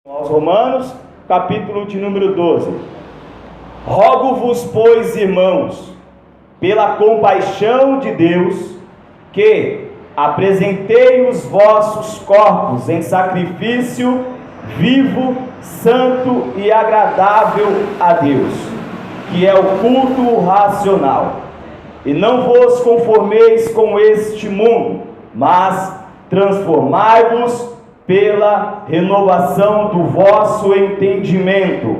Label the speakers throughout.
Speaker 1: Aos Romanos, capítulo de número 12. Rogo-vos, pois, irmãos, pela compaixão de Deus, que apresentei os vossos corpos em sacrifício vivo, santo e agradável a Deus, que é o culto racional. E não vos conformeis com este mundo, mas transformai-vos pela renovação do vosso entendimento,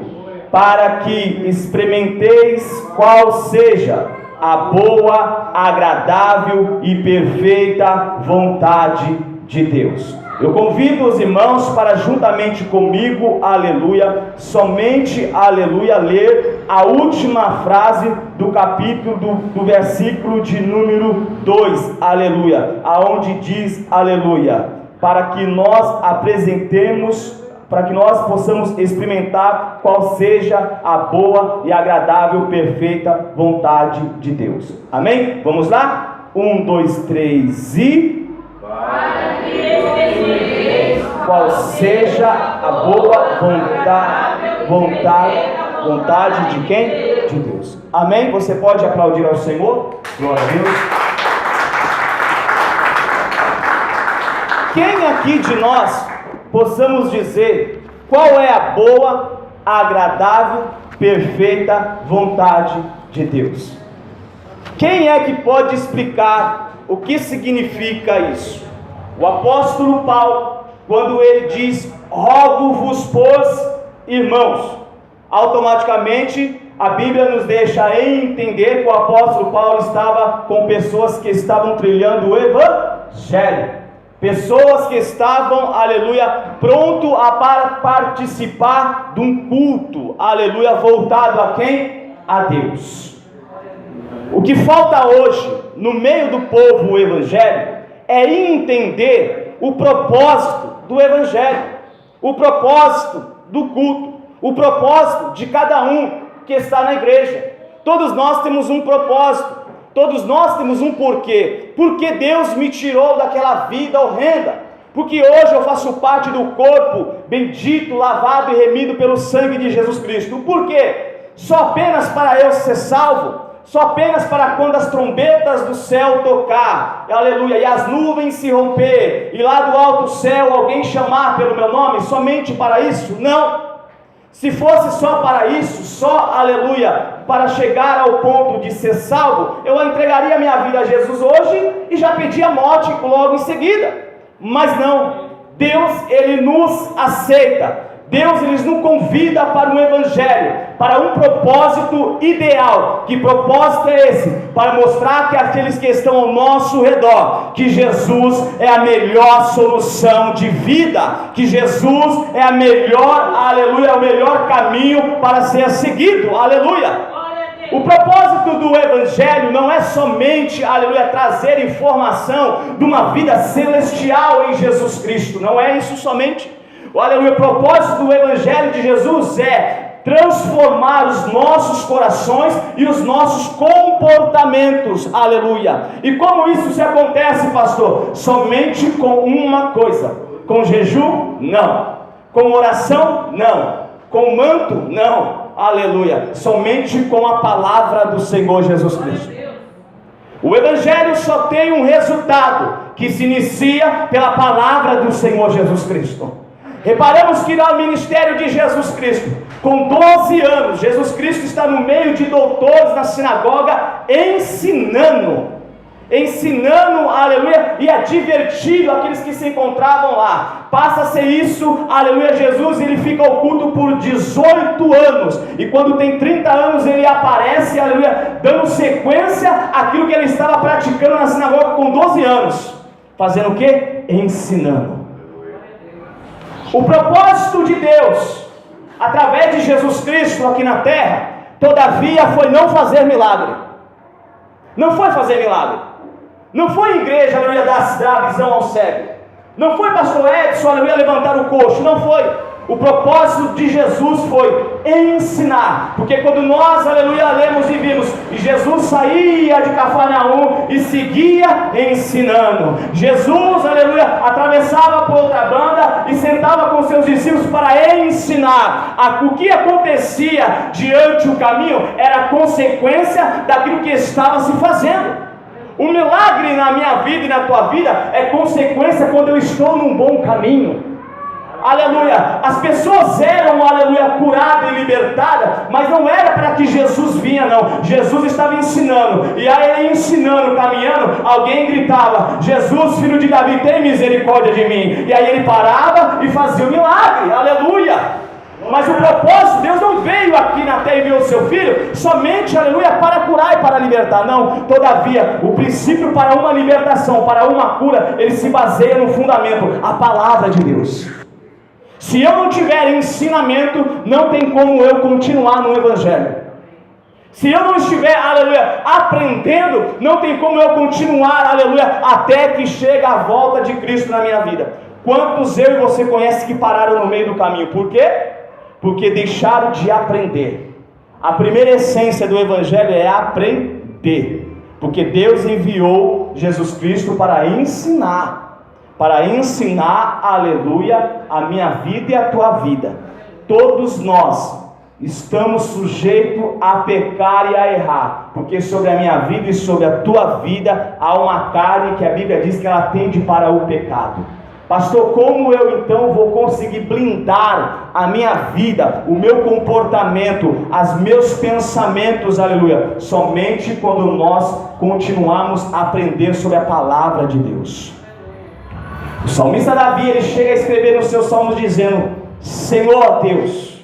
Speaker 1: para que experimenteis qual seja a boa, agradável e perfeita vontade de Deus. Eu convido os irmãos para juntamente comigo, aleluia, somente aleluia, ler a última frase do capítulo, do versículo de número 2, aleluia, aonde diz, aleluia, para que nós apresentemos, para que nós possamos experimentar qual seja a boa e agradável, perfeita vontade de Deus. Amém? Vamos lá? 1, 2, 3 e...
Speaker 2: Para que experimenteis
Speaker 1: qual seja a boa vontade de quem? De Deus. Amém? Você pode aplaudir ao Senhor? Glória a Deus. Quem aqui de nós possamos dizer qual é a boa, agradável, perfeita vontade de Deus? Quem é que pode explicar o que significa isso? O apóstolo Paulo, quando ele diz, rogo-vos, pois, irmãos, automaticamente a Bíblia nos deixa entender que o apóstolo Paulo estava com pessoas que estavam trilhando o evangelho. Pessoas que estavam, aleluia, pronto para participar de um culto, aleluia, voltado a quem? A Deus. O que falta hoje, no meio do povo o evangelho, é entender o propósito do evangelho, o propósito do culto, o propósito de cada um que está na igreja. Todos nós temos um propósito. Todos nós temos um porquê. Porque Deus me tirou daquela vida horrenda. Porque hoje eu faço parte do corpo bendito, lavado e remido pelo sangue de Jesus Cristo. Por quê? Só apenas para eu ser salvo? Só apenas para quando as trombetas do céu tocar, aleluia, e as nuvens se romper, e lá do alto céu alguém chamar pelo meu nome? Somente para isso? Não. Se fosse só para isso, só, aleluia, para chegar ao ponto de ser salvo, eu entregaria minha vida a Jesus hoje e já pedia a morte logo em seguida. Mas não, Deus, Ele nos aceita. Deus, Ele nos convida para um evangelho, para um propósito ideal. Que propósito é esse? Para mostrar que aqueles que estão ao nosso redor, que Jesus é a melhor solução de vida, que Jesus é a melhor, aleluia, o melhor caminho para ser seguido, aleluia. O propósito do evangelho não é somente, aleluia, trazer informação de uma vida celestial em Jesus Cristo, não é isso somente. Aleluia, o propósito do evangelho de Jesus é transformar os nossos corações e os nossos comportamentos, aleluia. E como isso se acontece, pastor? Somente com uma coisa: com jejum? Não. Com oração? Não. Com manto? Não. Aleluia. Somente com a palavra do Senhor Jesus Cristo. O evangelho só tem um resultado, que se inicia pela palavra do Senhor Jesus Cristo. Reparamos que no ministério de Jesus Cristo, com 12 anos, Jesus Cristo está no meio de doutores na sinagoga, ensinando, aleluia, e advertindo aqueles que se encontravam lá. Passa a ser isso, aleluia, Jesus, ele fica oculto por 18 anos, e quando tem 30 anos ele aparece, aleluia, dando sequência àquilo que ele estava praticando na sinagoga com 12 anos, fazendo o quê? Ensinando. O propósito de Deus, através de Jesus Cristo aqui na terra, todavia foi não fazer milagre. Não foi fazer milagre. Não foi igreja, aleluia, dar visão ao cego. Não foi pastor Edson, aleluia, levantar o coxo. Não foi. O propósito de Jesus foi ensinar, porque quando nós, aleluia, lemos e vimos, e Jesus saía de Cafarnaum e seguia ensinando. Jesus, aleluia, atravessava por outra banda e sentava com seus discípulos para ensinar. O que acontecia diante do caminho era consequência daquilo que estava se fazendo. O milagre na minha vida e na tua vida é consequência quando eu estou num bom caminho. Aleluia, as pessoas eram, aleluia, curadas e libertadas, mas não era para que Jesus vinha, não. Jesus estava ensinando, e aí ele ensinando, caminhando, alguém gritava: Jesus, filho de Davi, tem misericórdia de mim. E aí ele parava e fazia o milagre, aleluia. Mas o propósito, Deus não veio aqui na terra e enviou o seu filho somente, aleluia, para curar e para libertar, não. Todavia, o princípio para uma libertação, para uma cura, ele se baseia no fundamento, a palavra de Deus. Se eu não tiver ensinamento, não tem como eu continuar no Evangelho. Se eu não estiver, aleluia, aprendendo, não tem como eu continuar, aleluia, até que chegue a volta de Cristo na minha vida. Quantos eu e você conhecem que pararam no meio do caminho? Por quê? Porque deixaram de aprender. A primeira essência do Evangelho é aprender. Porque Deus enviou Jesus Cristo para ensinar. Para ensinar, aleluia, a minha vida e a tua vida. Todos nós estamos sujeitos a pecar e a errar, porque sobre a minha vida e sobre a tua vida há uma carne que a Bíblia diz que ela tende para o pecado. Pastor, como eu então vou conseguir blindar a minha vida, o meu comportamento, os meus pensamentos, aleluia? Somente quando nós continuarmos a aprender sobre a palavra de Deus. O salmista Davi, ele chega a escrever nos seus salmos dizendo: Senhor Deus,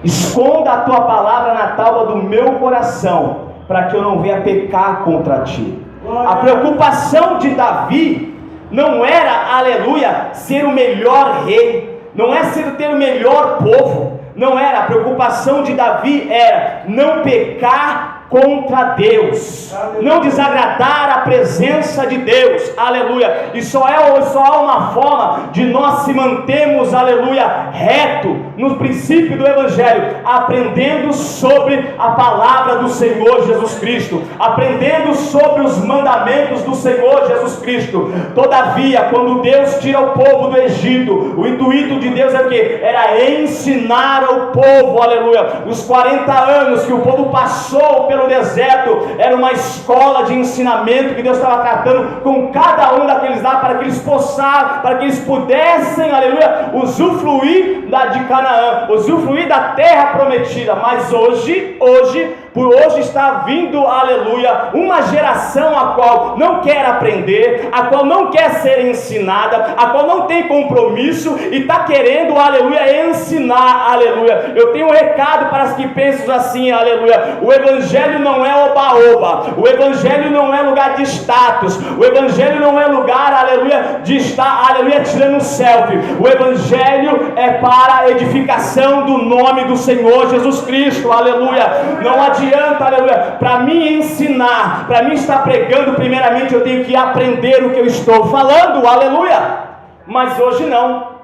Speaker 1: esconda a tua palavra na tábua do meu coração, para que eu não venha pecar contra ti. A preocupação de Davi não era, aleluia, ser o melhor rei, não é ter o melhor povo, não era. A preocupação de Davi era não pecar contra Deus, não desagradar a presença de Deus, aleluia. E só há uma forma de nós se mantermos, aleluia, reto no princípio do Evangelho, aprendendo sobre a palavra do Senhor Jesus Cristo, aprendendo sobre os mandamentos do Senhor Jesus Cristo. Todavia, quando Deus tira o povo do Egito, o intuito de Deus é o quê? Era ensinar ao povo, aleluia. Os 40 anos que o povo passou pelo deserto era uma escola de ensinamento que Deus estava tratando com cada um daqueles lá, para que eles pudessem, aleluia, usufruir de Canaã, usufruir da terra prometida. Mas hoje está vindo, aleluia, uma geração a qual não quer aprender, a qual não quer ser ensinada, a qual não tem compromisso e está querendo, aleluia, ensinar, aleluia. Eu tenho um recado para os que pensam assim, aleluia: o Evangelho não é oba-oba, o Evangelho não é lugar de status, o Evangelho não é lugar, aleluia, de estar, aleluia, tirando selfie. O Evangelho é para a edificação do nome do Senhor Jesus Cristo, aleluia. Não adianta, aleluia, para mim ensinar, para mim estar pregando, primeiramente eu tenho que aprender o que eu estou falando, aleluia. Mas hoje não.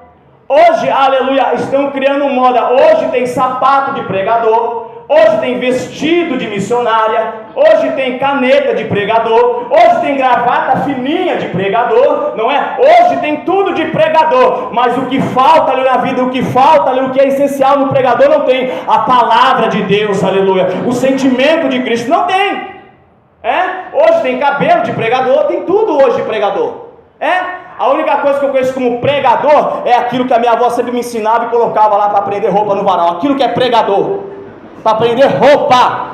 Speaker 1: Hoje, aleluia, estão criando moda. Hoje tem sapato de pregador, hoje tem vestido de missionária, hoje tem caneta de pregador, hoje tem gravata fininha de pregador, não é? Hoje tem tudo de pregador, mas o que falta ali na vida, o que falta ali, o que é essencial no pregador não tem. A palavra de Deus, aleluia, o sentimento de Cristo não tem. Hoje tem cabelo de pregador, tem tudo hoje de pregador. A única coisa que eu conheço como pregador é aquilo que a minha avó sempre me ensinava e colocava lá para prender roupa no varal. Aquilo que é pregador, para prender roupa.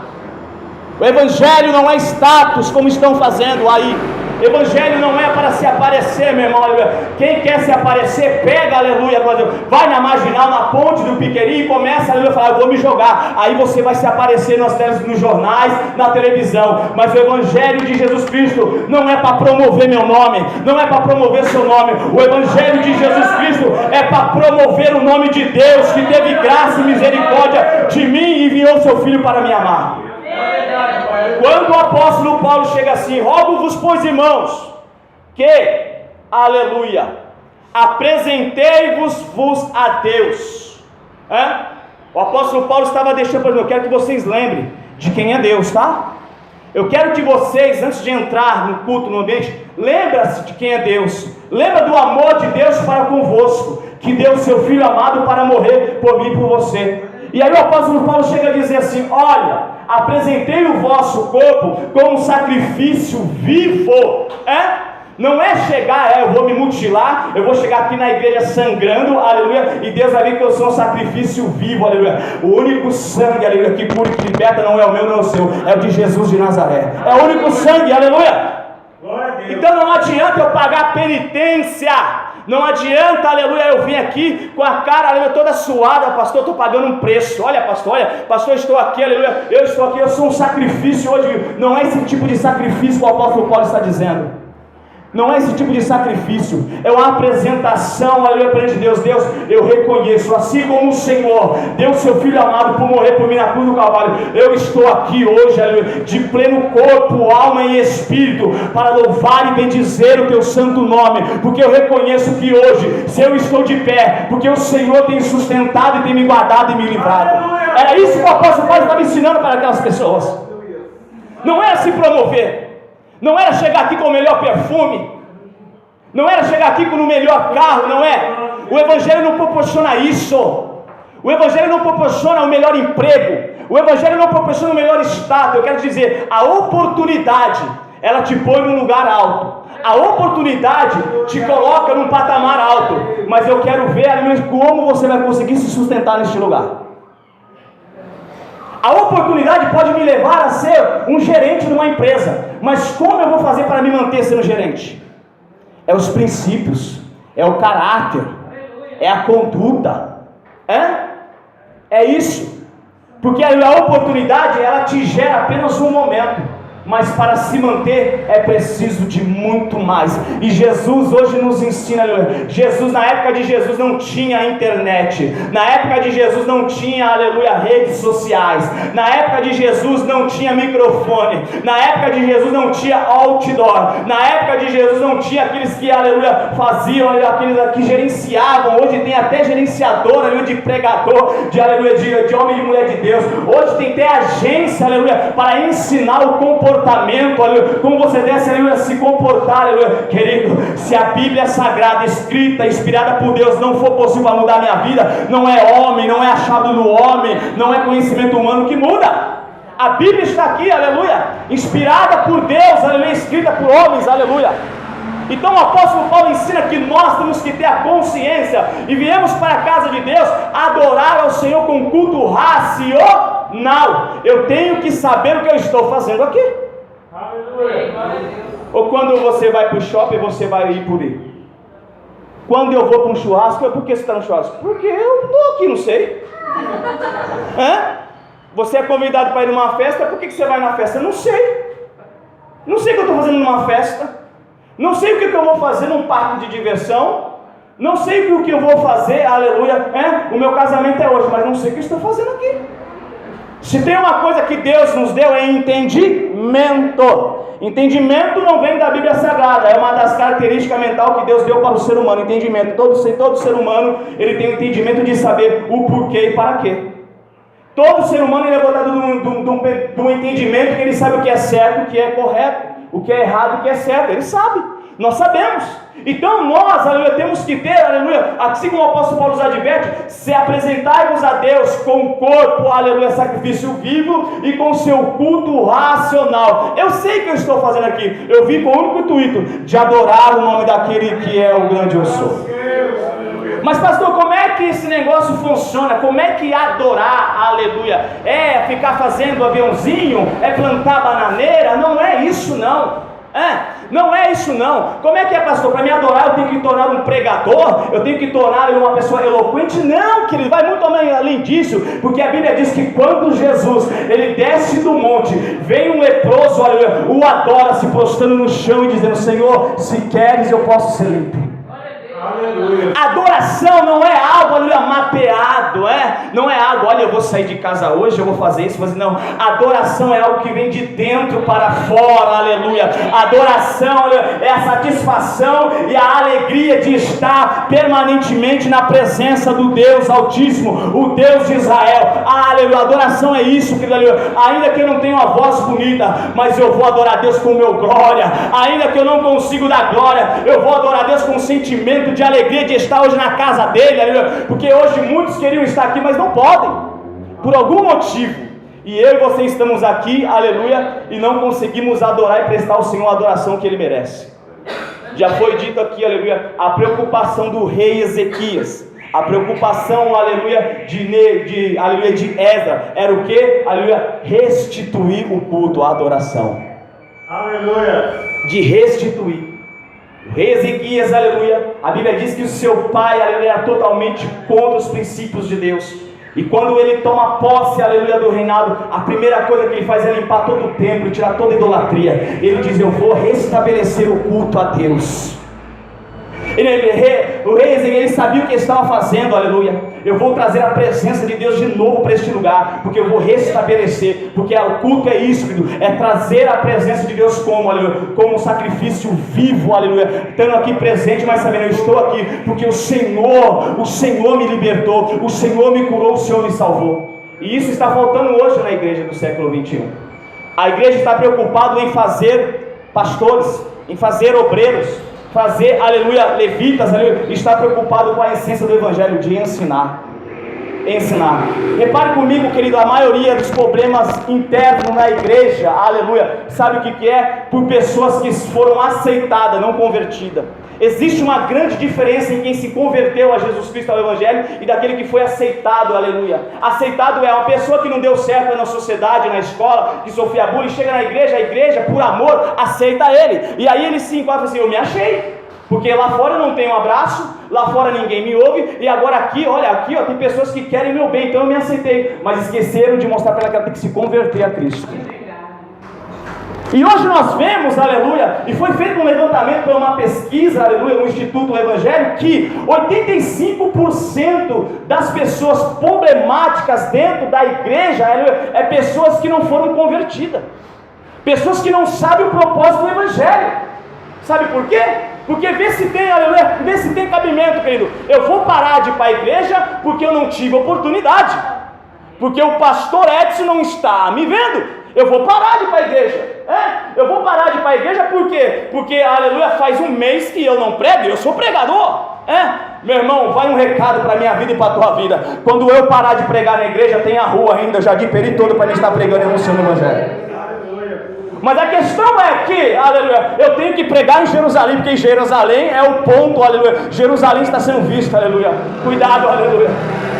Speaker 1: O Evangelho não é status como estão fazendo aí. Evangelho não é para se aparecer, meu irmão, aleluia. Quem quer se aparecer, pega, aleluia, vai na Marginal, na ponte do Piqueri e começa, aleluia, a falar: eu vou me jogar. Aí você vai se aparecer nos jornais, na televisão. Mas o Evangelho de Jesus Cristo não é para promover meu nome, não é para promover seu nome. O Evangelho de Jesus Cristo é para promover o nome de Deus, que teve graça e misericórdia de mim e enviou seu Filho para me amar. Quando o apóstolo Paulo chega assim: rogo-vos, pois, irmãos, que, aleluia, apresentei-vos a Deus. O apóstolo Paulo estava deixando para mim, eu quero que vocês lembrem de quem é Deus, tá? Eu quero que vocês, antes de entrar no culto, no ambiente, lembre-se de quem é Deus. Lembra do amor de Deus para convosco, que deu seu Filho amado para morrer por mim e por você. E aí o apóstolo Paulo chega a dizer assim: olha, apresentei o vosso corpo como um sacrifício vivo. Não é chegar, eu vou me mutilar, eu vou chegar aqui na igreja sangrando, aleluia, e Deus vai ver que eu sou um sacrifício vivo, aleluia. O único sangue, aleluia, que cura e que liberta não é o meu, não é o seu, é o de Jesus de Nazaré. É o único sangue, aleluia. Então não adianta eu pagar penitência, não adianta, aleluia, eu vim aqui com a cara, aleluia, toda suada, pastor, eu estou pagando um preço. Olha, pastor, eu estou aqui, aleluia, eu estou aqui, eu sou um sacrifício hoje. Não é esse tipo de sacrifício que o apóstolo Paulo está dizendo. Não é esse tipo de sacrifício, é uma apresentação, aleluia, perante Deus. Deus, eu reconheço, assim como o Senhor deu seu Filho amado por morrer por mim na cruz do Calvário, eu estou aqui hoje, aleluia, de pleno corpo, alma e espírito, para louvar e bendizer o teu santo nome, porque eu reconheço que hoje, se eu estou de pé, porque o Senhor tem sustentado e tem me guardado e me livrado. Era isso que o apóstolo Paulo estava ensinando para aquelas pessoas. Não era se promover, não era chegar aqui com o melhor perfume, não era chegar aqui com o melhor carro, não é? O Evangelho não proporciona isso. O Evangelho não proporciona o melhor emprego, o Evangelho não proporciona o melhor status. Eu quero dizer, a oportunidade, ela te põe num lugar alto, a oportunidade te coloca num patamar alto, mas eu quero ver como você vai conseguir se sustentar neste lugar. A oportunidade pode me levar a ser um gerente de uma empresa, mas como eu vou fazer para me manter sendo gerente? É os princípios, é o caráter, é a conduta, é isso, porque a oportunidade, ela te gera apenas um momento, mas para se manter é preciso de muito mais. E Jesus hoje nos ensina, aleluia. Jesus, na época de Jesus não tinha internet, na época de Jesus não tinha, aleluia, redes sociais, na época de Jesus não tinha microfone, na época de Jesus não tinha outdoor, na época de Jesus não tinha aqueles que, aleluia, faziam, aleluia, aqueles que gerenciavam. Hoje tem até gerenciador, aleluia, de pregador, de, aleluia, de homem e de mulher de Deus. Hoje tem até agência, aleluia, para ensinar o comportamento, aleluia, como você deve, aleluia, se comportar, aleluia. Querido, se a Bíblia Sagrada, escrita, inspirada por Deus, não for possível para mudar a minha vida, não é homem, não é achado no homem, não é conhecimento humano que muda. A Bíblia está aqui, aleluia, inspirada por Deus, aleluia, escrita por homens, aleluia. Então o apóstolo Paulo ensina que nós temos que ter a consciência, e viemos para a casa de Deus adorar ao Senhor com culto racional. Eu tenho que saber o que eu estou fazendo aqui. Ou quando você vai para o shopping, você vai ir por aí. Quando eu vou para um churrasco, por que você está no churrasco? Porque eu estou aqui, não sei. Você é convidado para ir numa festa, por que você vai na festa? Não sei. Não sei o que eu estou fazendo numa festa. Não sei o que eu vou fazer num parque de diversão. Não sei o que eu vou fazer, aleluia. O meu casamento é hoje, mas não sei o que eu estou fazendo aqui. Se tem uma coisa que Deus nos deu, é entendimento. Entendimento não vem da Bíblia Sagrada, é uma das características mentais que Deus deu para o ser humano. Entendimento. Todo ser humano, ele tem o entendimento de saber o porquê e para quê. Todo ser humano, ele é dotado de um entendimento que ele sabe o que é certo, o que é correto, o que é errado, o que é certo. Ele sabe, nós sabemos. Então nós, aleluia, temos que ter, aleluia, assim como o apóstolo Paulo nos adverte, se apresentai-vos a Deus com o corpo, aleluia, sacrifício vivo e com o seu culto racional. Eu sei o que eu estou fazendo aqui, eu vim com o único intuito de adorar o nome daquele que é o grande eu sou. Mas pastor, como é que esse negócio funciona? Como é que adorar, aleluia, é ficar fazendo aviãozinho, é plantar bananeira? Não é isso não. Não é isso não. Como é que é, pastor? Para me adorar eu tenho que tornar um pregador? Eu tenho que tornar uma pessoa eloquente? Não, querido, vai muito além disso, porque a Bíblia diz que quando Jesus, ele desce do monte, vem um leproso, aleluia, o adora se prostrando no chão e dizendo: Senhor, se queres eu posso ser limpo. Aleluia. Adoração não é algo, aleluia, mapeado. forçado, não é algo, olha, eu vou sair de casa hoje, eu vou fazer isso, mas não, adoração é algo que vem de dentro para fora, aleluia. Adoração é a satisfação e a alegria de estar permanentemente na presença do Deus Altíssimo, o Deus de Israel. Aleluia, adoração é isso, querido, aleluia. Ainda que eu não tenha uma voz bonita, mas eu vou adorar a Deus com o meu glória. Ainda que eu não consiga dar glória, eu vou adorar a Deus com um sentimento de alegria de estar hoje na casa dele, aleluia. Porque hoje muitos queriam estar aqui, mas não podem, por algum motivo. E eu e você estamos aqui, aleluia, e não conseguimos adorar e prestar ao Senhor a adoração que Ele merece. Já foi dito aqui, aleluia, a preocupação do rei Ezequias, a preocupação, aleluia, de Esdras, era o que? Aleluia, restituir o culto, a adoração. Aleluia. De restituir. O rei Ezequias, aleluia, a Bíblia diz que o seu pai, aleluia, era totalmente contra os princípios de Deus. E quando ele toma posse, aleluia, do reinado, a primeira coisa que ele faz é limpar todo o templo, tirar toda a idolatria. Ele diz, eu vou restabelecer o culto a Deus. O rei Ezequias sabia o que estava fazendo, aleluia. Eu vou trazer a presença de Deus de novo para este lugar, porque eu vou restabelecer, porque o culto é isso, querido, é trazer a presença de Deus como, aleluia, como um sacrifício vivo, aleluia, estando aqui presente, mas sabendo, eu estou aqui, porque o Senhor me libertou, o Senhor me curou, o Senhor me salvou. E isso está faltando hoje na igreja do século 21. A igreja está preocupada em fazer pastores, em fazer obreiros, fazer, aleluia, levitas, aleluia, está preocupado com a essência do evangelho, de ensinar. Repare comigo, querido, a maioria dos problemas internos na igreja, aleluia, sabe o que é? Por pessoas que foram aceitadas, não convertidas. Existe uma grande diferença em quem se converteu a Jesus Cristo, ao evangelho, e daquele que foi aceitado, aleluia. Aceitado é uma pessoa que não deu certo na sociedade, na escola, que sofria bullying, chega na igreja, a igreja, por amor, aceita ele, e aí ele se encontra assim, eu me achei, porque lá fora eu não tenho um abraço, lá fora ninguém me ouve, e agora aqui, olha, aqui ó, tem pessoas que querem meu bem, então eu me aceitei, mas esqueceram de mostrar para ela que ela tem que se converter a Cristo. E hoje nós vemos, aleluia, e foi feito um levantamento por uma pesquisa, aleluia, no Instituto Evangelho, que 85% das pessoas problemáticas dentro da igreja, aleluia, é pessoas que não foram convertidas, pessoas que não sabem o propósito do Evangelho. Sabe por quê? Porque vê se tem, aleluia, vê se tem cabimento, querido. Eu vou parar de ir para a igreja porque eu não tive oportunidade, porque o pastor Edson não está me vendo. Eu vou parar de ir para a igreja. Eu vou parar de ir para a igreja por quê? Porque, aleluia, faz um mês que eu não prego, eu sou pregador. Meu irmão, vai um recado para a minha vida e para a tua vida. Quando eu parar de pregar na igreja, tem a rua ainda, o Jardim Peri todo para mim estar pregando e anunciando o evangelho. Mas a questão é que, aleluia, eu tenho que pregar em Jerusalém, porque em Jerusalém é o ponto, aleluia. Jerusalém está sendo visto, aleluia. Cuidado, aleluia.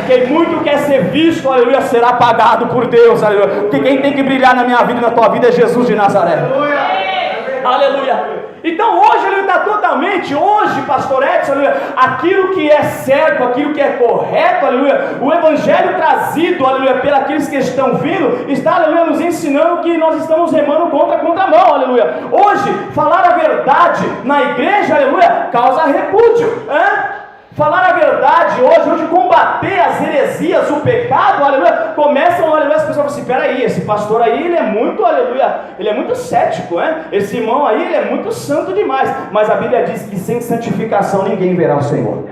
Speaker 1: Quem muito quer ser visto, aleluia, será pagado por Deus, aleluia. Porque quem tem que brilhar na minha vida e na tua vida é Jesus de Nazaré. Aleluia. Então hoje ele está totalmente, hoje, pastor Edson, aleluia, aquilo que é certo, aquilo que é correto, aleluia, o evangelho trazido, aleluia, pelos que estão vindo, está, aleluia, nos ensinando que nós estamos remando contra a contramão, aleluia. Hoje, falar a verdade na igreja, aleluia, causa repúdio, Falar a verdade hoje combater as heresias, o pecado, aleluia, começam, aleluia, as pessoas falam assim, peraí, esse pastor aí, ele é muito, aleluia, ele é muito cético, esse irmão aí, ele é muito santo demais, mas a Bíblia diz que sem santificação ninguém verá o Senhor,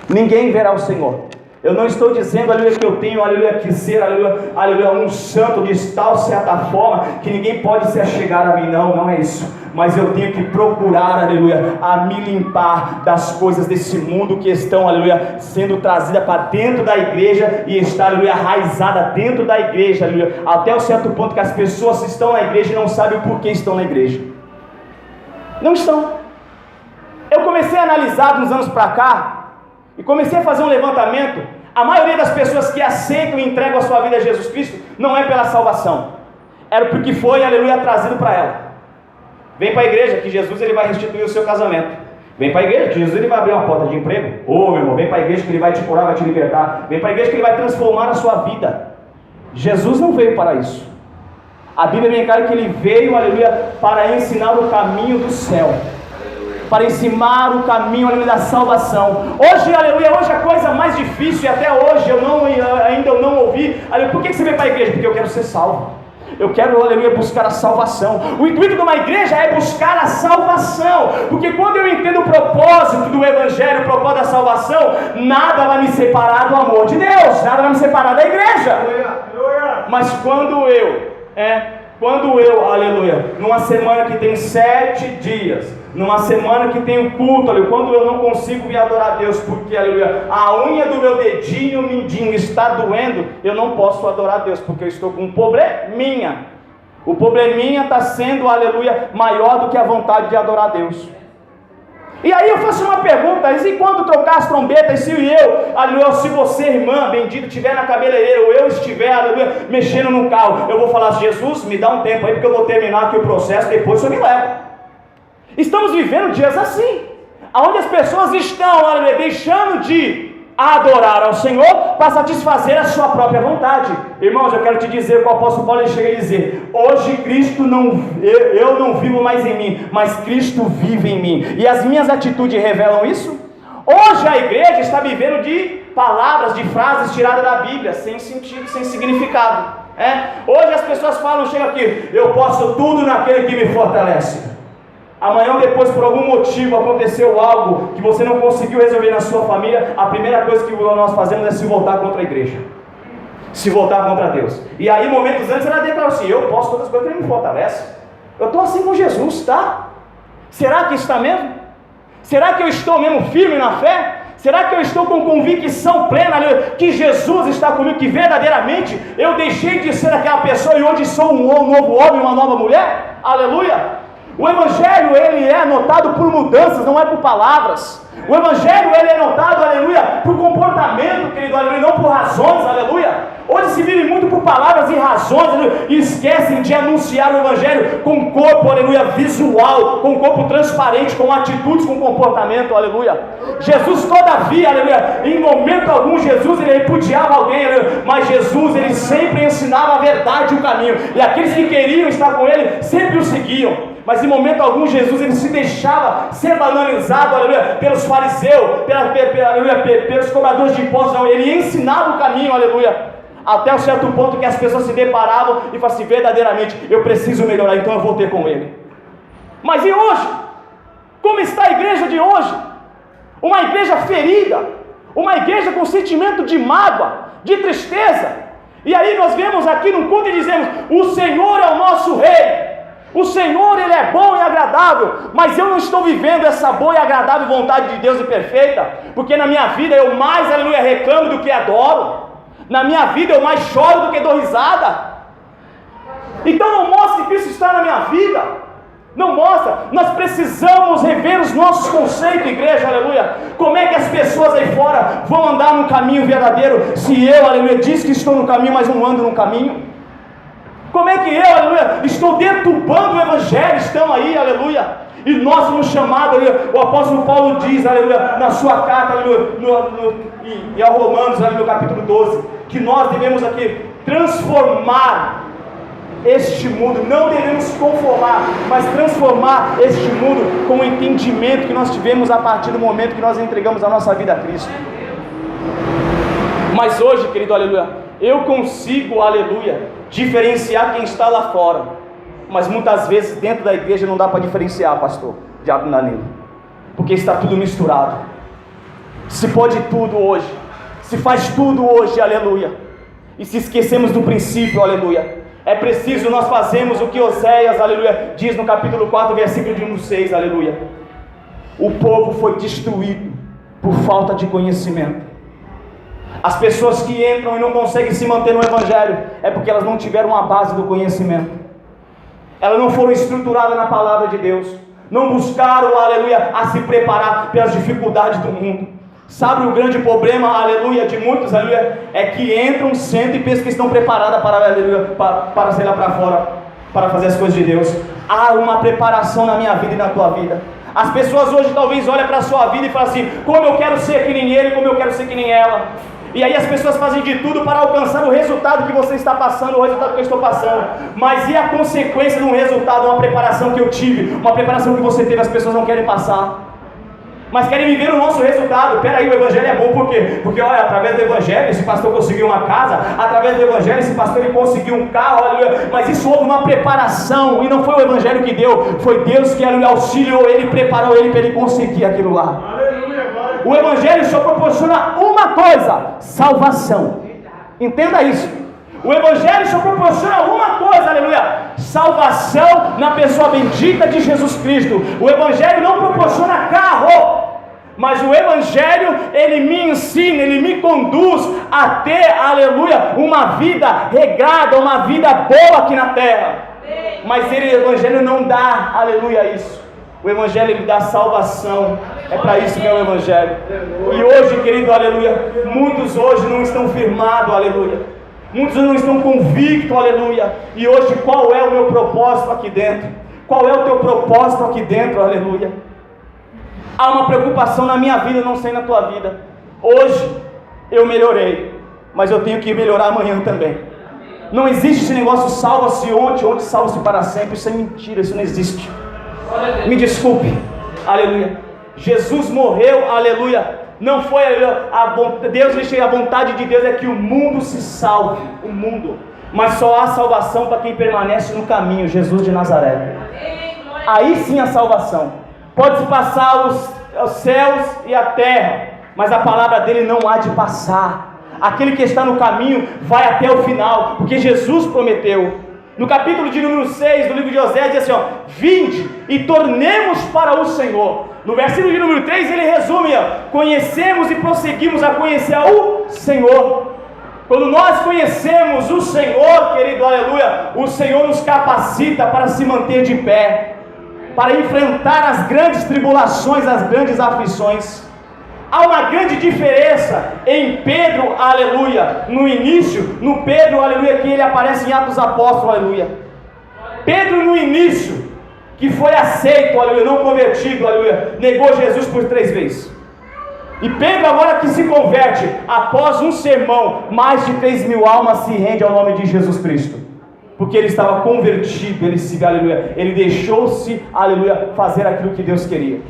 Speaker 1: ninguém verá o Senhor. Eu não estou dizendo, aleluia, que eu tenho, aleluia, que ser, aleluia, um santo de tal certa forma, que ninguém pode se achegar a mim, não é isso. Mas eu tenho que procurar, aleluia, a me limpar das coisas desse mundo que estão, aleluia, sendo trazidas para dentro da igreja e estar, aleluia, arraizada dentro da igreja, aleluia, até um certo ponto que as pessoas estão na igreja e não sabem o porquê estão na igreja. Não estão. Eu comecei a analisar de uns anos para cá, e comecei a fazer um levantamento. A maioria das pessoas que aceitam e entregam a sua vida a Jesus Cristo não é pela salvação, era porque foi, aleluia, trazido para ela. Vem para a igreja que Jesus ele vai restituir o seu casamento. Vem para a igreja que Jesus ele vai abrir uma porta de emprego. Meu irmão, vem para a igreja que ele vai te curar, vai te libertar. Vem para a igreja que ele vai transformar a sua vida. Jesus não veio para isso. A Bíblia bem clara que ele veio, aleluia, para ensinar o caminho do céu. para ensinar o caminho, aleluia, da salvação. Hoje, aleluia, hoje a coisa mais difícil, e até hoje ainda eu não ouvi, aleluia, por que você veio para a igreja? Porque eu quero ser salvo. Eu quero, aleluia, buscar a salvação. O intuito de uma igreja é buscar a salvação, porque quando eu entendo o propósito do Evangelho, o propósito da salvação, nada vai me separar do amor de Deus, nada vai me separar da igreja. Mas quando eu, aleluia, numa semana que tem 7 dias, numa semana que tem um culto, aleluia, quando eu não consigo vir adorar a Deus, porque, aleluia, a unha do meu dedinho mindinho está doendo, eu não posso adorar a Deus, porque eu estou com um probleminha. O probleminha está sendo, aleluia, maior do que a vontade de adorar a Deus. E aí eu faço uma pergunta: e quando trocar as trombetas, se eu, aleluia, se você, irmã bendita, estiver na cabeleireira, ou eu estiver, aleluia, mexendo no carro, eu vou falar: Jesus, me dá um tempo aí, porque eu vou terminar aqui o processo, depois você me leva. Estamos vivendo dias assim, onde as pessoas estão, aleluia, deixando de adorar ao Senhor para satisfazer a sua própria vontade. Irmãos, eu quero te dizer, o apóstolo Paulo chega a dizer: hoje Cristo eu não vivo mais em mim, mas Cristo vive em mim. E as minhas atitudes revelam isso? Hoje a igreja está vivendo de palavras, de frases tiradas da Bíblia, sem sentido, sem significado. Hoje as pessoas falam, chega aqui: eu posso tudo naquele que me fortalece. Amanhã ou depois, por algum motivo, aconteceu algo que você não conseguiu resolver na sua família, a primeira coisa que nós fazemos é se voltar contra a igreja, se voltar contra Deus. E aí, momentos antes, ela declarou assim: eu posso todas as coisas que Ele me fortalece. Eu estou assim com Jesus, tá? Será que está mesmo? Será que eu estou mesmo firme na fé? Será que eu estou com convicção plena que Jesus está comigo, que verdadeiramente eu deixei de ser aquela pessoa e hoje sou um novo homem, uma nova mulher? Aleluia! O Evangelho, ele é notado por mudanças, não é por palavras. O Evangelho, ele é notado, aleluia, por comportamento, querido, aleluia, não por razões, aleluia. Hoje se vive muito por palavras e razões, aleluia, e esquecem de anunciar o Evangelho com corpo, aleluia, visual, com corpo transparente, com atitudes, com comportamento, aleluia. Jesus, todavia, aleluia, em momento algum, Jesus, ele repudiava alguém, aleluia, mas Jesus, ele sempre ensinava a verdade e o caminho, e aqueles que queriam estar com ele, sempre o seguiam. Mas em momento algum, Jesus, ele se deixava ser banalizado, aleluia, pelos fariseus, pelos cobradores de impostos, não, ele ensinava o caminho, aleluia, até um certo ponto que as pessoas se deparavam e falavam assim: verdadeiramente, eu preciso melhorar, então eu vou ter com ele. Mas e hoje? Como está a igreja de hoje? Uma igreja ferida, uma igreja com sentimento de mágoa, de tristeza. E aí nós vemos aqui no culto e dizemos: o Senhor é o nosso Rei. O Senhor, Ele é bom e agradável, mas eu não estou vivendo essa boa e agradável vontade de Deus e perfeita, porque na minha vida eu mais, aleluia, reclamo do que adoro, na minha vida eu mais choro do que dou risada. Então não mostra que Cristo está na minha vida, não mostra. Nós precisamos rever os nossos conceitos, igreja, aleluia. Como é que as pessoas aí fora vão andar no caminho verdadeiro, se eu, aleluia, diz que estou no caminho, mas não ando no caminho? Como é que eu, aleluia, estou deturbando o Evangelho, estão aí, aleluia, e nós somos chamados, aleluia, o apóstolo Paulo diz, aleluia, na sua carta, aleluia, e ao Romanos, aleluia, no capítulo 12, que nós devemos aqui transformar este mundo, não devemos conformar, mas transformar este mundo com o entendimento que nós tivemos a partir do momento que nós entregamos a nossa vida a Cristo. Mas hoje, querido, aleluia, eu consigo, aleluia, diferenciar quem está lá fora, mas muitas vezes dentro da igreja não dá para diferenciar, pastor Diácono Danilo, porque está tudo misturado. Se pode tudo hoje, se faz tudo hoje, aleluia, e se esquecemos do princípio, aleluia. É preciso nós fazermos o que Oséias, aleluia, diz no capítulo 4, versículo de 1 a 6, aleluia. O povo foi destruído por falta de conhecimento. As pessoas que entram e não conseguem se manter no Evangelho é porque elas não tiveram a base do conhecimento. Elas não foram estruturadas na palavra de Deus. Não buscaram, aleluia, a se preparar pelas dificuldades do mundo. Sabe o grande problema, aleluia, de muitos, aleluia, é que entram, sentam e pensam que estão preparadas para, aleluia, para sair lá para fora, para fazer as coisas de Deus. Há uma preparação na minha vida e na tua vida. As pessoas hoje talvez olhem para a sua vida e falem assim: como eu quero ser que nem ele, como eu quero ser que nem ela. E aí as pessoas fazem de tudo para alcançar o resultado que você está passando, o resultado que eu estou passando. Mas e a consequência de um resultado, uma preparação que eu tive, uma preparação que você teve, as pessoas não querem passar. Mas querem viver o nosso resultado. Peraí, o evangelho é bom por quê? Porque olha, através do evangelho esse pastor conseguiu uma casa, através do evangelho esse pastor ele conseguiu um carro, aleluia. Mas isso houve uma preparação, e não foi o evangelho que deu, foi Deus que aleluia, auxiliou ele, preparou ele para ele conseguir aquilo lá. O evangelho só proporciona uma coisa: salvação. Entenda isso. O evangelho só proporciona uma coisa, aleluia: salvação na pessoa bendita de Jesus Cristo. O evangelho não proporciona carro, mas o evangelho, ele me ensina, ele me conduz a ter, aleluia, uma vida regrada, uma vida boa aqui na terra. Mas o evangelho não dá, aleluia, isso. O evangelho, ele dá salvação. É para isso que é o evangelho. E hoje, querido, aleluia, muitos hoje não estão firmados, aleluia. Muitos não estão convictos, aleluia. E hoje, qual é o meu propósito aqui dentro? Qual é o teu propósito aqui dentro, aleluia? Há uma preocupação na minha vida, não sei na tua vida. Hoje, eu melhorei, mas eu tenho que melhorar amanhã também. Não existe esse negócio, salva-se ontem, salva-se para sempre. Isso é mentira, isso não existe. Me aleluia. Jesus morreu, aleluia. Não foi, a vontade de Deus é que o mundo se salve, o mundo. Mas só há salvação para quem permanece no caminho, Jesus de Nazaré. Aí sim a salvação. Pode-se passar os céus e a terra, mas a palavra dele não há de passar. Aquele que está no caminho vai até o final, porque Jesus prometeu. No capítulo de número 6 do livro de Oséias diz assim, ó: vinde e tornemos para o Senhor. No versículo de número 3 ele resume, ó: conhecemos e prosseguimos a conhecer o Senhor. Quando nós conhecemos o Senhor, querido, aleluia, o Senhor nos capacita para se manter de pé, para enfrentar as grandes tribulações, as grandes aflições. Há uma grande diferença em Pedro, aleluia, no início, no Pedro, aleluia, que ele aparece em Atos Apóstolos, aleluia. Pedro no início, que foi aceito, aleluia, não convertido, aleluia, negou Jesus por 3 vezes. E Pedro agora que se converte, após um sermão, mais de 3.000 almas se rendem ao nome de Jesus Cristo. Porque ele estava convertido, ele deixou-se, aleluia, fazer aquilo que Deus queria.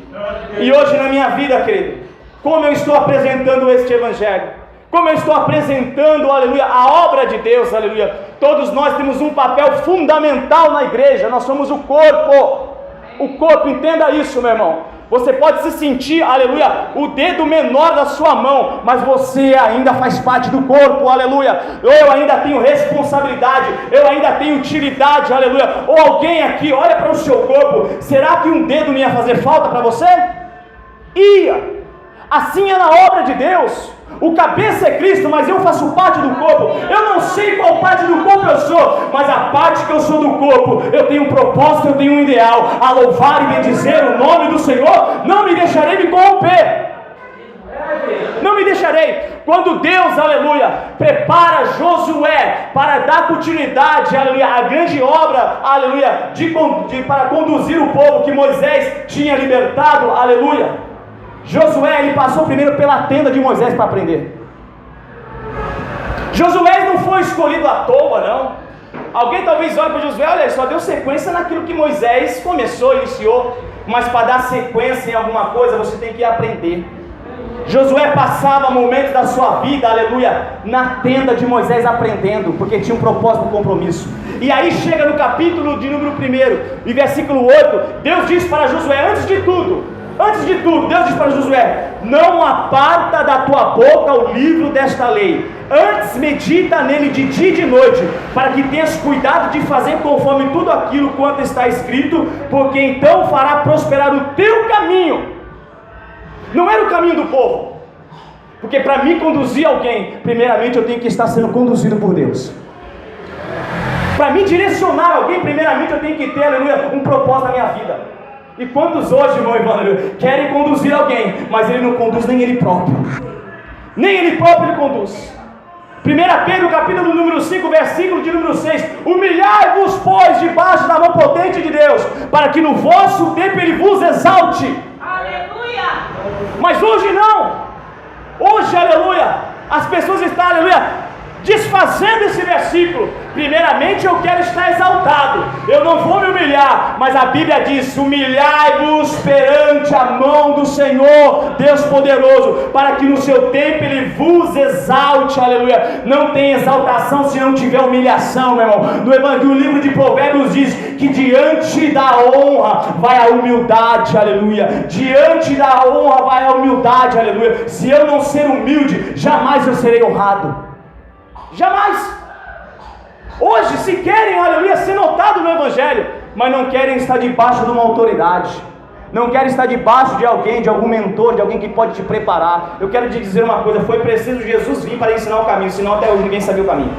Speaker 1: E hoje na minha vida, querido, como eu estou apresentando este evangelho, como eu estou apresentando, aleluia, a obra de Deus, aleluia. Todos nós temos um papel fundamental na igreja, nós somos o corpo, entenda isso, meu irmão. Você pode se sentir, aleluia, o dedo menor da sua mão, mas você ainda faz parte do corpo, aleluia. Eu ainda tenho responsabilidade, eu ainda tenho utilidade, aleluia. Ou alguém aqui olha para o seu corpo, será que um dedo não ia fazer falta para você? Ia. Assim é na obra de Deus. O cabeça é Cristo, mas eu faço parte do corpo. Eu não sei qual parte do corpo eu sou, mas a parte que eu sou do corpo, eu tenho um propósito, eu tenho um ideal: a louvar e bendizer o nome do Senhor. Não me deixarei me corromper. Não me deixarei. Quando Deus, aleluia, prepara Josué para dar continuidade, aleluia, à grande obra, aleluia, para conduzir o povo que Moisés tinha libertado, aleluia. Josué, ele passou primeiro pela tenda de Moisés para aprender. Josué não foi escolhido à toa, não. Alguém talvez olhe para Josué, olha, só deu sequência naquilo que Moisés começou, iniciou. Mas para dar sequência em alguma coisa, você tem que aprender. Josué passava momentos da sua vida, aleluia, na tenda de Moisés aprendendo, porque tinha um propósito, um compromisso. E aí chega no capítulo de número 1, e versículo 8, Deus diz para Josué, antes de tudo, Deus diz para Josué: não aparta da tua boca o livro desta lei, antes medita nele de dia e de noite, para que tenhas cuidado de fazer conforme tudo aquilo quanto está escrito, porque então fará prosperar o teu caminho. Não era o caminho do povo, porque para mim conduzir alguém, primeiramente eu tenho que estar sendo conduzido por Deus. Para mim direcionar alguém, primeiramente eu tenho que ter, aleluia, um propósito na minha vida. E quantos hoje, irmão, querem conduzir alguém, mas ele não conduz nem ele próprio. Nem ele próprio ele conduz. 1 Pedro, capítulo número 5, versículo de número 6. Humilhai-vos, pois, debaixo da mão potente de Deus, para que no vosso tempo ele vos exalte.
Speaker 2: Aleluia!
Speaker 1: Mas hoje não. Hoje, aleluia, As pessoas estão, aleluia, desfazendo esse versículo. Primeiramente eu quero estar exaltado, eu não vou me humilhar, mas a Bíblia diz: humilhai-vos perante a mão do Senhor, Deus poderoso, para que no seu tempo Ele vos exalte, aleluia. Não tem exaltação se não tiver humilhação, meu irmão. No livro de Provérbios diz que diante da honra vai a humildade, aleluia. Diante da honra vai a humildade, aleluia. Se eu não ser humilde, jamais eu serei honrado. Jamais. Hoje se querem, aleluia, ser notado no Evangelho, mas não querem estar debaixo de uma autoridade, não querem estar debaixo de alguém, de algum mentor, de alguém que pode te preparar. Eu quero te dizer uma coisa: foi preciso Jesus vir para ensinar o caminho, senão até hoje ninguém sabia o caminho.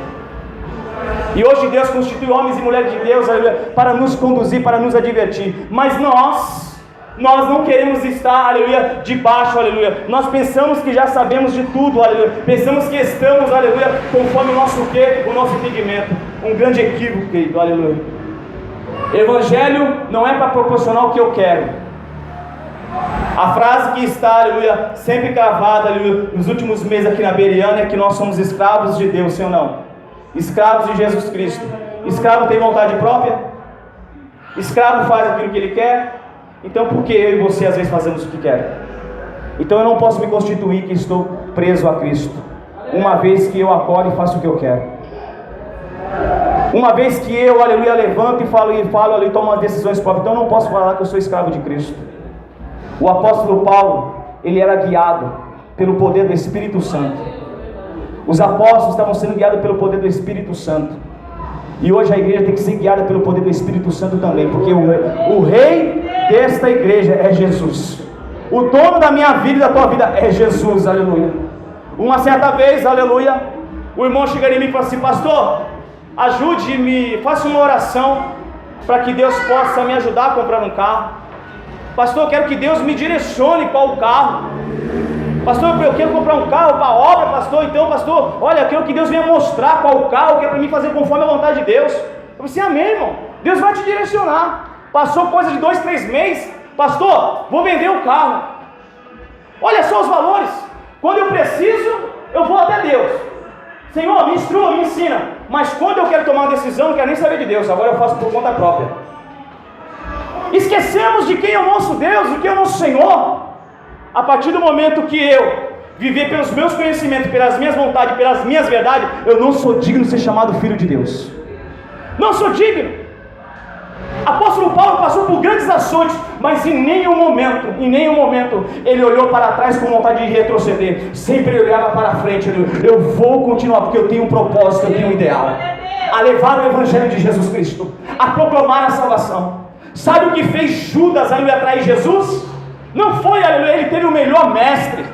Speaker 1: E hoje Deus constitui homens e mulheres de Deus, aleluia, para nos conduzir, para nos advertir. Mas nós não queremos estar, aleluia, debaixo, aleluia. Nós pensamos que já sabemos de tudo, aleluia. Pensamos que estamos, aleluia, conforme o nosso quê? O nosso entendimento. Um grande equívoco, querido, aleluia. Evangelho não é para proporcionar o que eu quero. A frase que está, aleluia, sempre cravada, aleluia, nos últimos meses aqui na Beriana é que nós somos escravos de Deus, sim ou não? Escravos de Jesus Cristo. Escravo tem vontade própria? Escravo faz aquilo que ele quer? Então por que eu e você às vezes fazemos o que quer? Então eu não posso me constituir que estou preso a Cristo, uma vez que eu acordo e faço o que eu quero. Uma vez que eu, aleluia, levanto e falo, aleluia, tomo as decisões próprias. Então eu não posso falar que eu sou escravo de Cristo. O apóstolo Paulo, ele era guiado pelo poder do Espírito Santo. Os apóstolos estavam sendo guiados pelo poder do Espírito Santo. E hoje a igreja tem que ser guiada pelo poder do Espírito Santo também, porque o rei desta igreja é Jesus. O dono da minha vida e da tua vida é Jesus, aleluia. Uma certa vez, aleluia, o irmão chegaria em mim e falou assim: pastor, ajude-me, faça uma oração para que Deus possa me ajudar a comprar um carro. Pastor, eu quero que Deus me direcione qual o carro. Pastor, eu quero comprar um carro para a obra, pastor. Então, pastor, olha, eu quero que Deus venha mostrar qual o carro que é para mim fazer conforme a vontade de Deus. Eu falei assim: amém, irmão, Deus vai te direcionar. Passou coisa de 2, 3 meses. Pastor, vou vender o carro. Olha só os valores. Quando eu preciso, eu vou até Deus. Senhor, me instrua, me ensina. Mas quando eu quero tomar uma decisão, não quero nem saber de Deus. Agora eu faço por conta própria. Esquecemos de quem é o nosso Deus, de quem é o nosso Senhor. A partir do momento que eu viver pelos meus conhecimentos, pelas minhas vontades, pelas minhas verdades, eu não sou digno de ser chamado filho de Deus. Não sou digno. Apóstolo Paulo passou por grandes ações, mas em nenhum momento ele olhou para trás com vontade de retroceder. Sempre ele olhava para frente. Eu vou continuar porque eu tenho um propósito, eu tenho um ideal, a levar o Evangelho de Jesus Cristo, a proclamar a salvação. Sabe o que fez Judas, aleluia, atrair Jesus? Não foi, aleluia, ele teve o melhor mestre.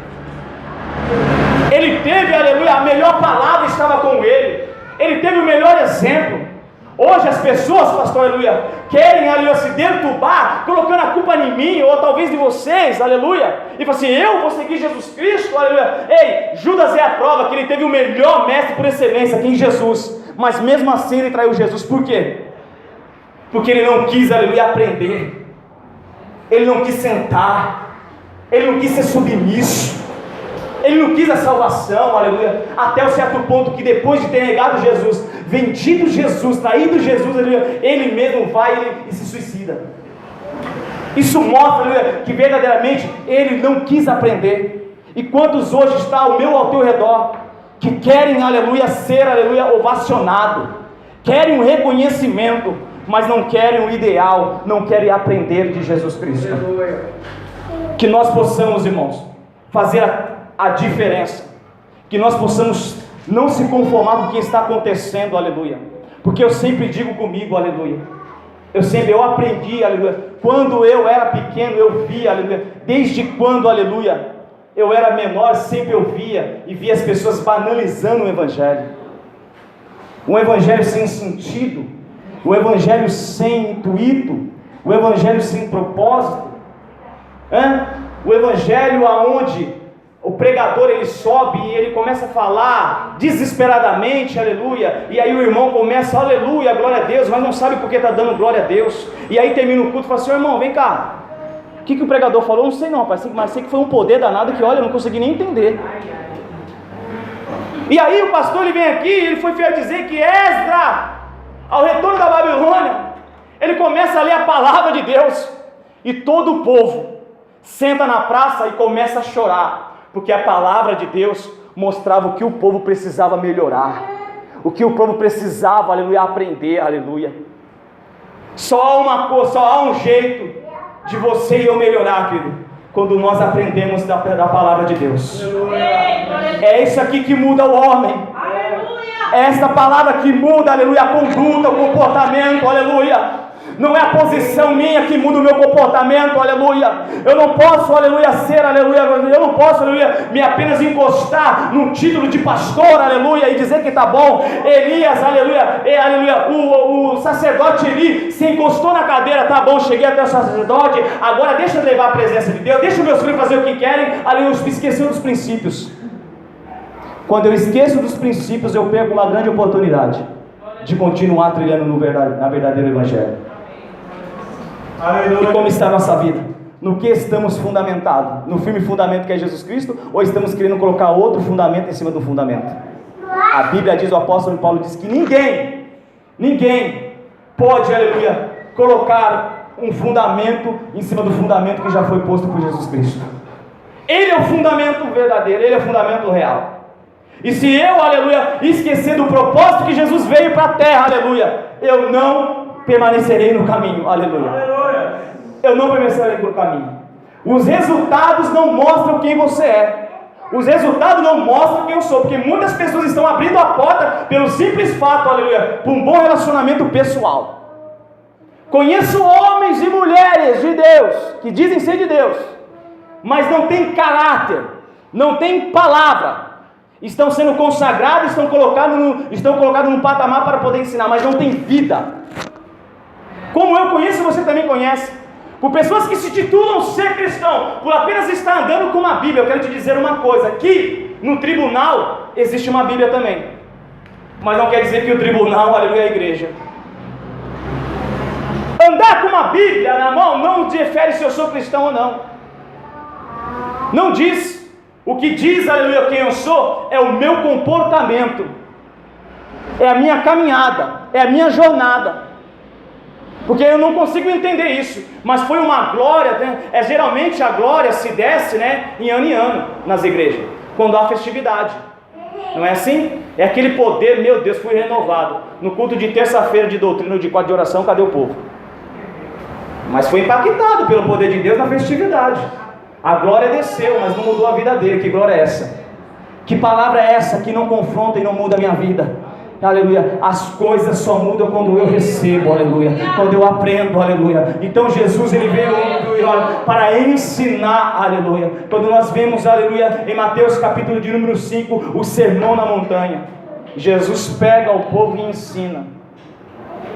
Speaker 1: Ele teve, aleluia, a melhor palavra estava com ele. Ele teve o melhor exemplo. Hoje as pessoas, pastor, aleluia, querem, aleluia, se deturbar, colocando a culpa em mim, ou talvez de vocês, aleluia, e falam assim: eu vou seguir Jesus Cristo, aleluia. Ei, Judas é a prova que ele teve o melhor mestre por excelência, aqui em Jesus, mas mesmo assim ele traiu Jesus. Por quê? Porque ele não quis, aleluia, aprender, ele não quis sentar, ele não quis ser submisso, ele não quis a salvação, aleluia, até um certo ponto que depois de ter negado Jesus, vendido Jesus, traído Jesus, aleluia, ele mesmo vai e se suicida. Isso mostra, aleluia, que verdadeiramente ele não quis aprender. E quantos hoje está ao teu redor, que querem, aleluia, ser, aleluia, ovacionado, querem um reconhecimento, mas não querem o ideal, não querem aprender de Jesus Cristo. Que nós possamos, irmãos, fazer a diferença, que nós possamos não se conformar com o que está acontecendo, aleluia, porque eu sempre digo comigo, aleluia, eu aprendi, aleluia, quando eu era pequeno eu via, aleluia, desde quando, aleluia, eu era menor, sempre eu via as pessoas banalizando o Evangelho, um Evangelho sem sentido, um Evangelho sem intuito, um Evangelho sem propósito, o Evangelho aonde o pregador ele sobe e ele começa a falar desesperadamente, aleluia, e aí o irmão começa, aleluia, glória a Deus, mas não sabe por que está dando glória a Deus, e aí termina o culto e fala assim: irmão, vem cá, o que o pregador falou? Não sei não, mas sei que foi um poder danado que, olha, eu não consegui nem entender. E aí o pastor ele vem aqui, ele foi fiel a dizer que Esdras, ao retorno da Babilônia, ele começa a ler a palavra de Deus, e todo o povo senta na praça e começa a chorar, porque a palavra de Deus mostrava o que o povo precisava melhorar, o que o povo precisava, aleluia, aprender, aleluia. Só há uma coisa, só há um jeito de você e eu melhorar, querido, quando nós aprendemos da palavra de Deus. É isso aqui que muda o homem. É esta palavra que muda, aleluia, a conduta, o comportamento, aleluia. Não é a posição minha que muda o meu comportamento, aleluia. Eu não posso, aleluia, ser, aleluia, eu não posso, aleluia, me apenas encostar num título de pastor, aleluia, e dizer que tá bom. Elias, aleluia, aleluia, o sacerdote Eli se encostou na cadeira, tá bom, cheguei até o sacerdote, agora deixa eu levar a presença de Deus, deixa meus filhos fazer o que querem, aleluia, eu esqueci dos princípios. Quando eu esqueço dos princípios, eu perco uma grande oportunidade de continuar trilhando na verdadeiro evangelho. E como está a nossa vida? No que estamos fundamentados? No firme fundamento que é Jesus Cristo? Ou estamos querendo colocar outro fundamento em cima do fundamento? A Bíblia diz, o apóstolo Paulo diz que ninguém pode, aleluia, colocar um fundamento em cima do fundamento que já foi posto por Jesus Cristo. Ele é o fundamento verdadeiro, ele é o fundamento real. E se eu, aleluia, esquecer do propósito que Jesus veio para a terra, aleluia, eu não permanecerei no caminho, aleluia. Eu não permanecerei no caminho. Os resultados não mostram quem você é. Os resultados não mostram quem eu sou, porque muitas pessoas estão abrindo a porta pelo simples fato, aleluia, para um bom relacionamento pessoal. Conheço homens e mulheres de Deus, que dizem ser de Deus, mas não tem caráter, não tem palavra. Estão sendo consagrados, estão colocados num patamar para poder ensinar, mas não tem vida. Como eu conheço, você também conhece. Por pessoas que se titulam ser cristão, por apenas estar andando com uma Bíblia. Eu quero te dizer uma coisa, aqui no tribunal existe uma Bíblia também, mas não quer dizer que o tribunal, aleluia, é a igreja. Andar com uma Bíblia na mão não difere se eu sou cristão ou não. Não diz. O que diz, aleluia, quem eu sou é o meu comportamento, é a minha caminhada, é a minha jornada, porque eu não consigo entender isso, mas foi uma glória, né? Geralmente a glória se desce, né, em ano nas igrejas, quando há festividade, não é assim? É aquele poder, meu Deus, fui renovado, no culto de terça-feira de doutrina, de quarto de oração, cadê o povo? Mas foi impactado pelo poder de Deus na festividade. A glória desceu, mas não mudou a vida dele. Que glória é essa? Que palavra é essa que não confronta e não muda a minha vida? Aleluia. As coisas só mudam quando eu recebo, aleluia, quando eu aprendo, aleluia. Então Jesus, ele veio para ensinar, aleluia. Quando nós vemos, aleluia, em Mateus capítulo de número 5, o sermão na montanha, Jesus pega o povo e ensina.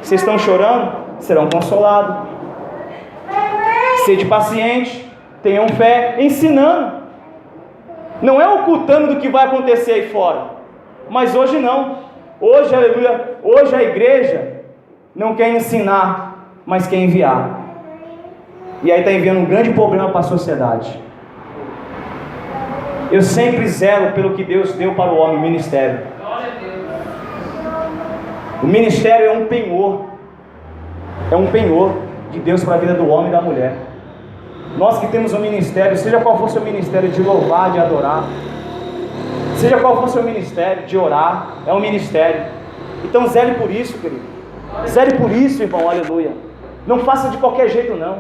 Speaker 1: Vocês estão chorando? Serão consolados. Sede paciente, tenham fé, ensinando. Não é ocultando do que vai acontecer aí fora. Mas hoje não. Hoje, aleluia, hoje a igreja não quer ensinar, mas quer enviar. E aí está enviando um grande problema para a sociedade. Eu sempre zelo pelo que Deus deu para o homem, o ministério. O ministério é um penhor. É um penhor de Deus para a vida do homem e da mulher. Nós que temos um ministério, seja qual for o seu ministério, de louvar, de adorar, seja qual for o seu ministério, de orar, é um ministério. Então zele por isso, querido. Zele por isso, irmão, aleluia. Não faça de qualquer jeito, não.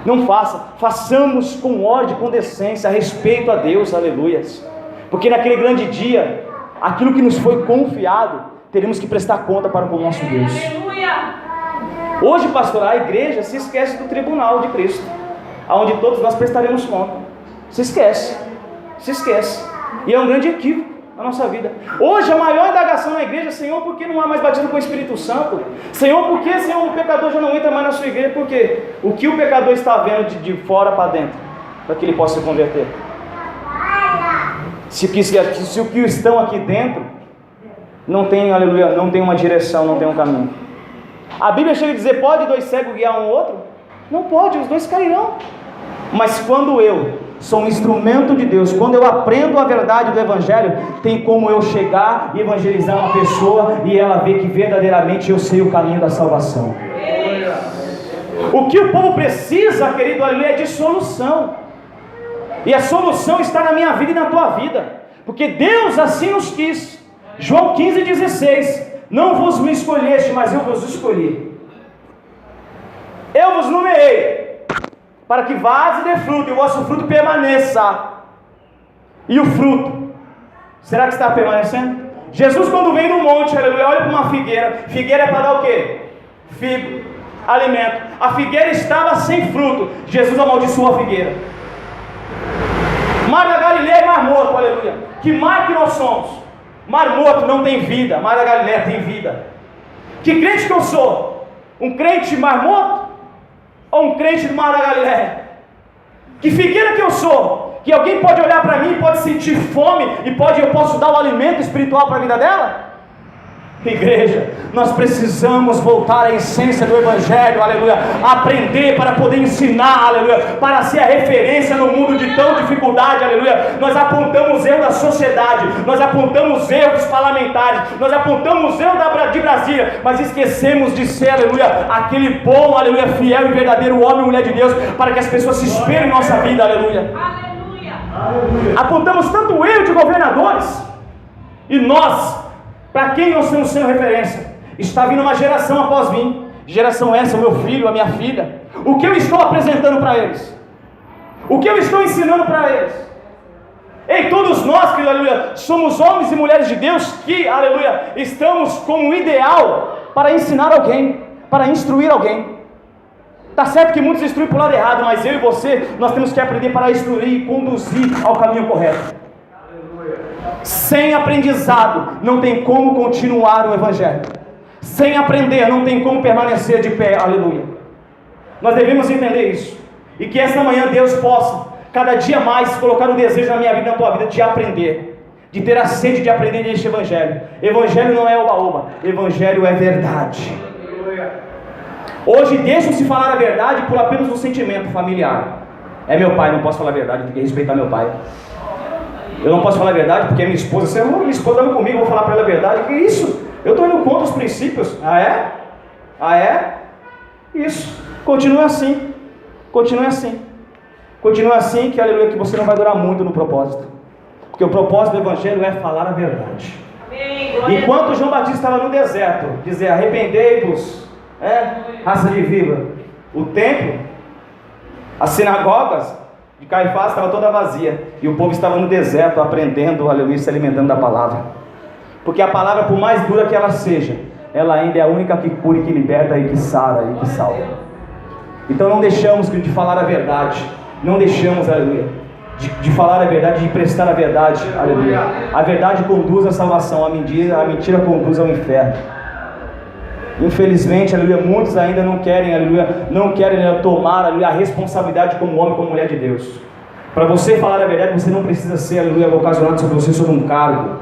Speaker 1: Não faça. Façamos com ordem, com decência, a respeito a Deus, aleluias. Porque naquele grande dia, aquilo que nos foi confiado, teremos que prestar conta para com o nosso Deus. Hoje, pastor, a igreja se esquece do tribunal de Cristo, onde todos nós prestaremos conta. Se esquece. E é um grande equívoco na nossa vida. Hoje a maior indagação na igreja: Senhor, por que não há mais batismo com o Espírito Santo? Senhor, por que, Senhor, o pecador já não entra mais na sua igreja? Por quê? O que o pecador está vendo de fora para dentro, para que ele possa se converter? Se o que estão aqui dentro não tem, aleluia, não tem uma direção, não tem um caminho. A Bíblia chega a dizer: pode dois cegos guiar um outro? Não pode, os dois cairão. Mas quando eu sou um instrumento de Deus. Quando eu aprendo a verdade do Evangelho, tem como eu chegar e evangelizar uma pessoa e ela ver que verdadeiramente eu sei o caminho da salvação. O que o povo precisa, querido, aleluia, é de solução. E a solução está na minha vida e na tua vida, porque Deus assim nos quis. João 15,16: não vos me escolheste, mas eu vos escolhi. Eu vos nomeei para que vás e dê fruto, e o vosso fruto permaneça. E o fruto, será que está permanecendo? Jesus, quando vem no monte, aleluia, olha para uma figueira. Figueira é para dar o quê? Figo, alimento. A figueira estava sem fruto. Jesus amaldiçoou a figueira. Mar da Galileia é mar morto, aleluia. Que mar que nós somos? Mar morto não tem vida, mar da Galileia tem vida. Que crente que eu sou? Um crente de mar morto? Ou um crente do mar da Galileia? Que figueira que eu sou? Que alguém pode olhar para mim, pode sentir fome e eu posso dar o alimento espiritual para a vida dela? Igreja, nós precisamos voltar à essência do Evangelho, aleluia, aprender para poder ensinar, aleluia, para ser a referência no mundo de tanta dificuldade, aleluia. Nós apontamos erros da sociedade, nós apontamos erros dos parlamentares, nós apontamos erros de Brasília, mas esquecemos de ser, aleluia, aquele bom, aleluia, fiel e verdadeiro homem e mulher de Deus, para que as pessoas se espelhem em nossa vida, aleluia. Aleluia. Apontamos tanto erro de governadores, e nós, para quem nós estamos sendo referência? Está vindo uma geração após mim, geração essa, o meu filho, a minha filha. O que eu estou apresentando para eles? O que eu estou ensinando para eles? Ei, todos nós, que, aleluia, somos homens e mulheres de Deus que, aleluia, estamos como ideal para ensinar alguém, para instruir alguém. Está certo que muitos instruem para o lado errado, mas eu e você, nós temos que aprender para instruir e conduzir ao caminho correto. Sem aprendizado não tem como continuar o Evangelho. Sem aprender não tem como permanecer de pé, aleluia. Nós devemos entender isso, e que esta manhã Deus possa cada dia mais colocar um desejo na minha vida e na tua vida de aprender, de ter a sede de aprender neste Evangelho. Evangelho não é oba-oba, Evangelho é verdade. Hoje deixam-se falar a verdade por apenas um sentimento familiar. É meu pai, não posso falar a verdade, eu tenho que respeitar meu pai. Eu não posso falar a verdade porque é minha esposa. Se minha esposa está comigo, eu vou falar para ela a verdade. Que isso? Eu estou indo contra os princípios. Ah é? Ah é? Isso. Continue assim. Continue assim. Continue assim que, aleluia, que você não vai durar muito no propósito. Porque o propósito do Evangelho é falar a verdade. Enquanto João Batista estava no deserto, dizer: arrependei-vos, raça de viva. O templo, as sinagogas de Caifás estava toda vazia, e o povo estava no deserto aprendendo, aleluia, se alimentando da palavra. Porque a palavra, por mais dura que ela seja, ela ainda é a única que cura, que liberta e que sara e que salva. Então não deixamos de falar a verdade, não deixamos, aleluia, de falar a verdade, de prestar a verdade, aleluia. A verdade conduz à salvação, a mentira conduz ao inferno. Infelizmente, aleluia, muitos ainda não querem, aleluia, tomar, aleluia, a responsabilidade como homem, como mulher de Deus. Para você falar a verdade, você não precisa ser, aleluia, ocasionado sobre você, sobre um cargo,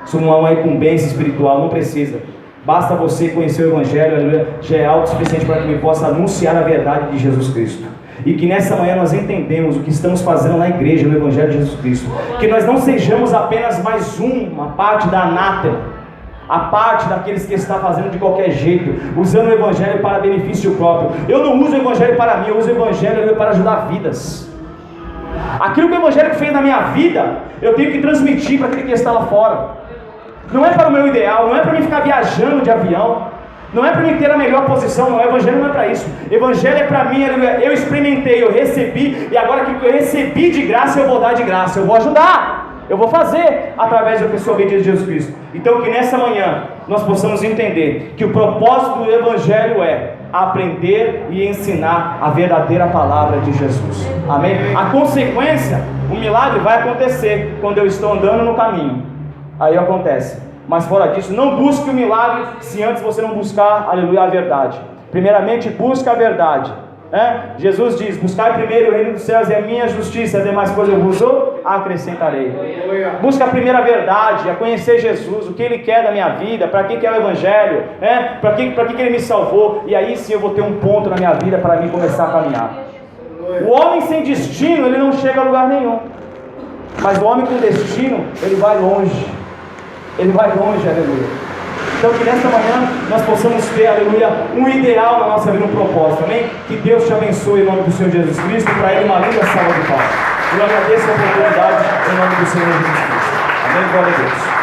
Speaker 1: sobre uma incumbência espiritual, não precisa. Basta você conhecer o Evangelho, aleluia, já é autossuficiente para que eu possa anunciar a verdade de Jesus Cristo. E que nessa manhã nós entendemos o que estamos fazendo na igreja, no Evangelho de Jesus Cristo. Que nós não sejamos apenas mais uma parte da anátema, a parte daqueles que estão fazendo de qualquer jeito, usando o Evangelho para benefício próprio. Eu não uso o Evangelho para mim, eu uso o Evangelho para ajudar vidas. Aquilo que o Evangelho fez na minha vida, eu tenho que transmitir para aquele que está lá fora. Não é para o meu ideal, não é para mim ficar viajando de avião, não é para mim ter a melhor posição, não. O Evangelho não é para isso. O Evangelho é para mim, eu experimentei, eu recebi, e agora que eu recebi de graça, eu vou dar de graça, eu vou ajudar. Eu vou fazer através da pessoa obediente de Jesus Cristo. Então que nessa manhã nós possamos entender que o propósito do Evangelho é aprender e ensinar a verdadeira palavra de Jesus. Amém? A consequência, o milagre vai acontecer quando eu estou andando no caminho. Aí acontece. Mas fora disso, não busque o milagre se antes você não buscar, aleluia, a verdade. Primeiramente busca a verdade. Jesus diz: buscai primeiro o reino dos céus e a minha justiça, as demais coisas eu vos acrescentarei. Busca a primeira verdade, a conhecer Jesus, o que Ele quer da minha vida, para que é o Evangelho, para que Ele me salvou, e aí sim eu vou ter um ponto na minha vida para mim começar a caminhar. O homem sem destino, ele não chega a lugar nenhum. Mas o homem com destino, ele vai longe. Ele vai longe, aleluia. Então que nesta manhã nós possamos ter, aleluia, um ideal na nossa vida, um propósito, amém? Que Deus te abençoe em nome do Senhor Jesus Cristo, para Ele uma linda salva de palmas. Eu agradeço a oportunidade em nome do Senhor Jesus Cristo. Amém? Glória a Deus.